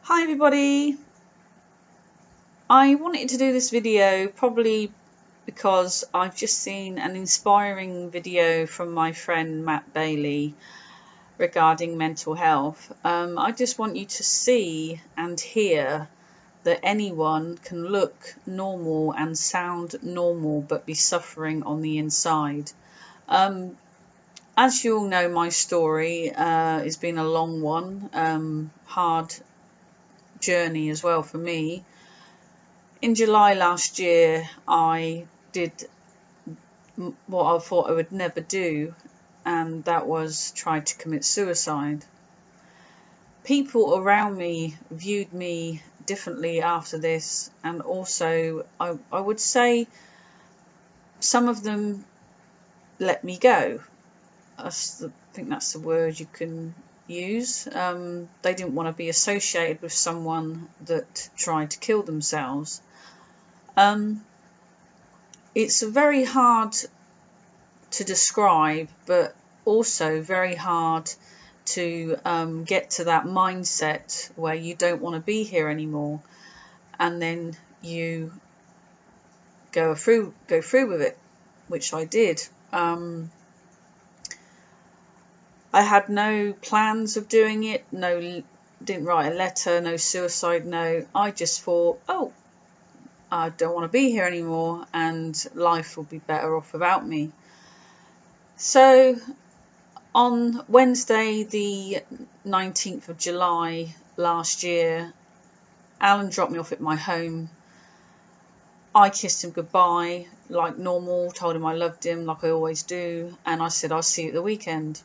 Hi everybody, I wanted to do this video probably because I've just seen an inspiring video from my friend Matt Baillie regarding mental health. I just want you to see and hear that anyone can look normal and sound normal but be suffering on the inside. As you all know, my story has been a long one, hard journey as well for me. In July last year, I did what I thought I would never do, and that was try to commit suicide. People around me viewed me differently after this, and also I would say some of them let me go. I think that's the word you can use. They didn't want to be associated with someone that tried to kill themselves. It's very hard to describe, but also very hard to get to that mindset where you don't want to be here anymore, and then you go through with it, which I did. I had no plans of doing it, didn't write a letter, no suicide note. I just thought, I don't want to be here anymore and life will be better off without me. So on Wednesday the 19th of July last year, Alan dropped me off at my home. I kissed him goodbye like normal, told him I loved him like I always do, and I said I'll see you at the weekend.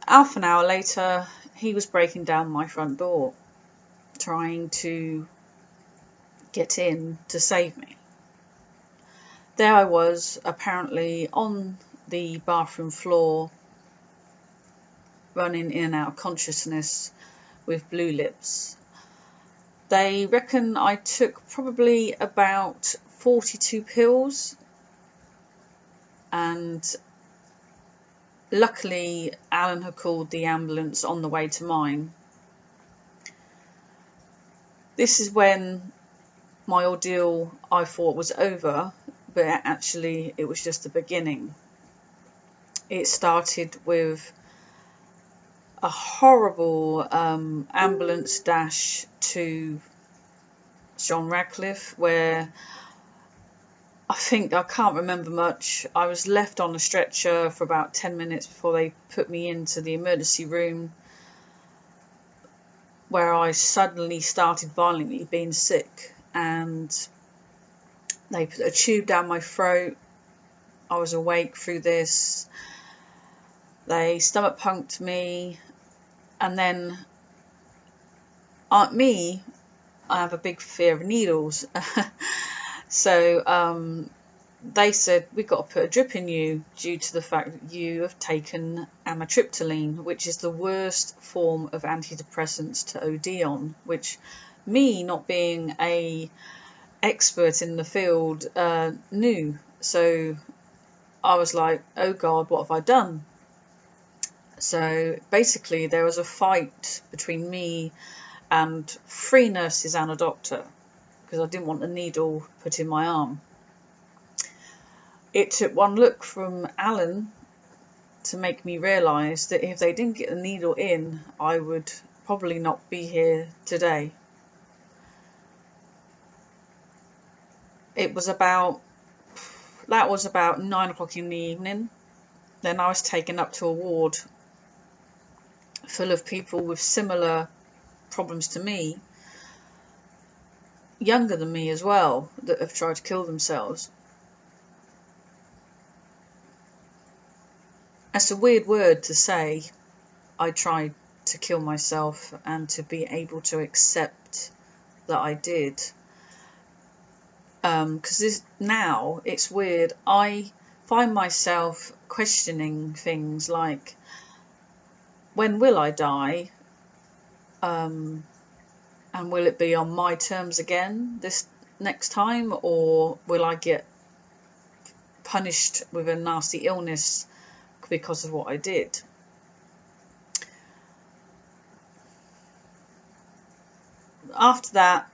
Half an hour later, he was breaking down my front door, trying to get in to save me. There I was, apparently on the bathroom floor, running in and out of consciousness with blue lips. They reckon I took probably about 42 pills, and luckily Alan had called the ambulance on the way to mine. This is when my ordeal I thought was over, but actually it was just the beginning. It started with a horrible ambulance dash to John Radcliffe, where I can't remember much. I was left on a stretcher for about 10 minutes before they put me into the emergency room, where I suddenly started violently being sick, and they put a tube down my throat. I was awake through this. They stomach pumped me, and then I have a big fear of needles. So they said, we've got to put a drip in you due to the fact that you have taken amitriptyline, which is the worst form of antidepressants to OD on, which me, not being a expert in the field, knew. So I was like, oh God, what have I done? So basically there was a fight between me and 3 nurses and a doctor, because I didn't want the needle put in my arm. It took one look from Alan to make me realise that if they didn't get the needle in, I would probably not be here today. That was about 9 o'clock in the evening. Then I was taken up to a ward full of people with similar problems to me, younger than me as well, that have tried to kill themselves. That's a weird word to say, I tried to kill myself, and to be able to accept that I did. Because now it's weird. I find myself questioning things like, when will I die? And will it be on my terms again this next time, or will I get punished with a nasty illness because of what I did? after that,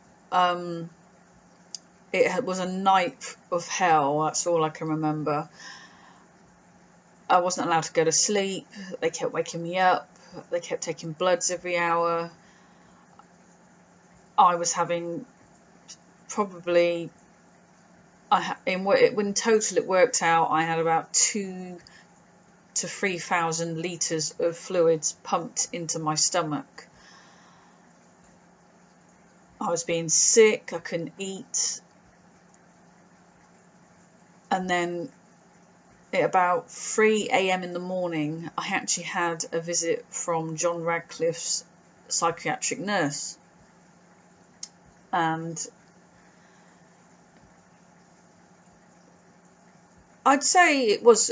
it was a night of hell. That's all I can remember. I wasn't allowed to go to sleep. They kept waking me up. They kept taking bloods every hour. I was having probably, in total it worked out, I had about 2,000 to 3,000 litres of fluids pumped into my stomach. I was being sick, I couldn't eat. And then at about 3 a.m. in the morning, I actually had a visit from John Radcliffe's psychiatric nurse. And I'd say it was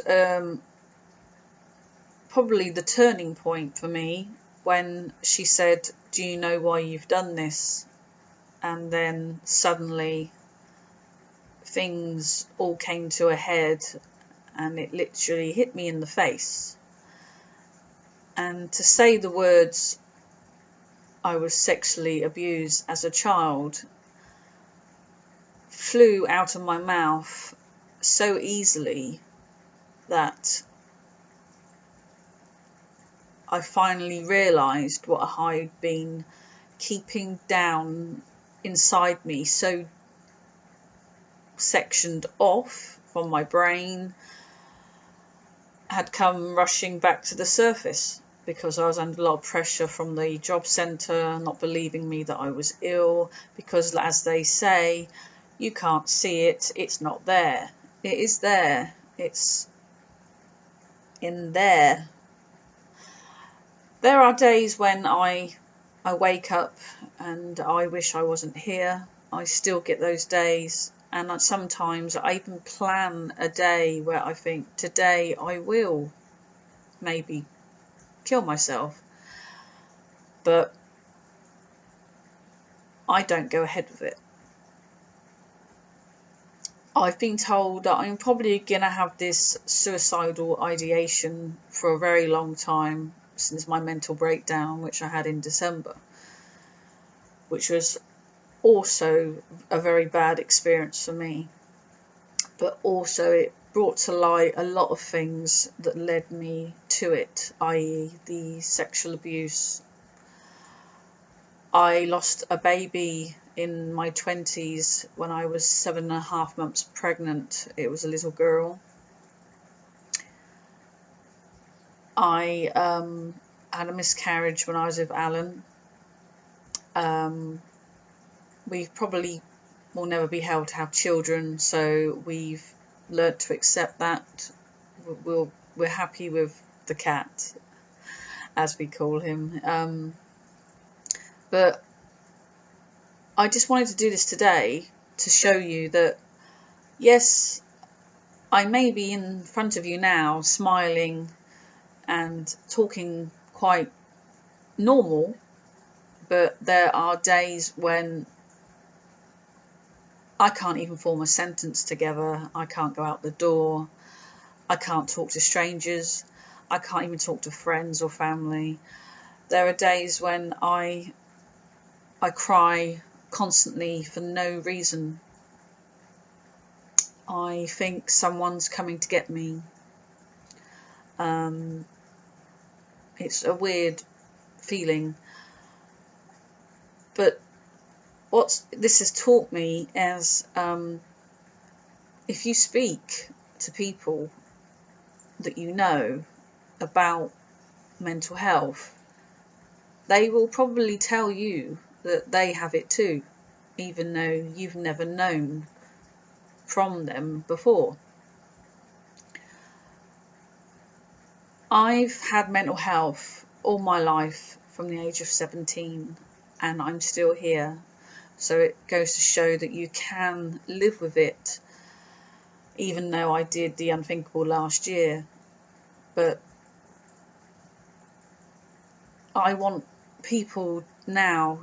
probably the turning point for me when she said, "Do you know why you've done this?" And then suddenly things all came to a head, and it literally hit me in the face. And to say the words, "I was sexually abused as a child," flew out of my mouth so easily that I finally realised what I'd been keeping down inside me, so sectioned off from my brain, had come rushing back to the surface because I was under a lot of pressure from the job centre, not believing me that I was ill, because as they say, you can't see it, it's not there. It is there, it's in there. There are days when I wake up and I wish I wasn't here. I still get those days, and sometimes I even plan a day where I think, today I will maybe kill myself, but I don't go ahead with it. I've been told that I'm probably going to have this suicidal ideation for a very long time, since my mental breakdown, which I had in December, which was also a very bad experience for me, but also it brought to light a lot of things that led me to it, i.e. the sexual abuse. I lost a baby in my 20s when I was 7.5 months pregnant. It was a little girl. I had a miscarriage when I was with Alan. We probably will never be able to have children, so we've learnt to accept that. We're happy with the cat, as we call him. But I just wanted to do this today to show you that, yes, I may be in front of you now smiling and talking quite normal, but there are days when I can't even form a sentence together. I can't go out the door. I can't talk to strangers. I can't even talk to friends or family. There are days when I cry constantly for no reason. I think someone's coming to get me. It's a weird feeling. But what this has taught me is, if you speak to people that you know about mental health, they will probably tell you that they have it too, even though you've never known from them before. I've had mental health all my life from the age of 17, and I'm still here. So it goes to show that you can live with it, even though I did the unthinkable last year. But I want people now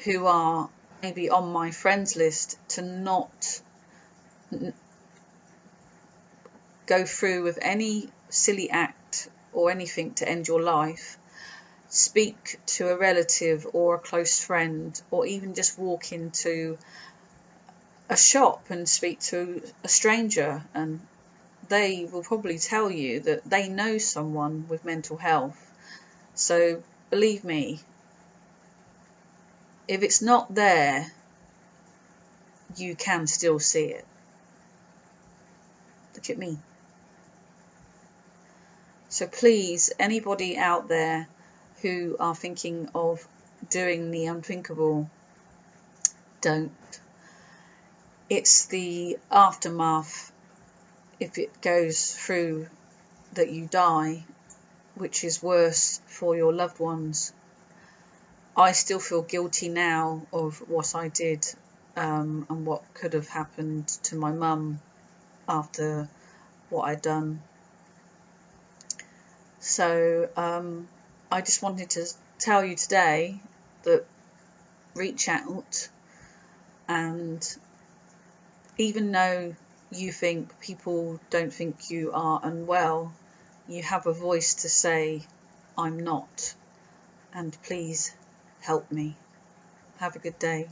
who are maybe on my friends list to not go through with any silly act or anything to end your life, speak to a relative or a close friend, or even just walk into a shop and speak to a stranger, and they will probably tell you that they know someone with mental health. So believe me, if it's not there, you can still see it. Look at me. So please, anybody out there who are thinking of doing the unthinkable, don't. It's the aftermath, if it goes through, that you die, which is worse for your loved ones. I still feel guilty now of what I did, and what could have happened to my mum after what I'd done. So I just wanted to tell you today that reach out, and even though you think people don't think you are unwell, you have a voice to say, I'm not, and please help me. Have a good day.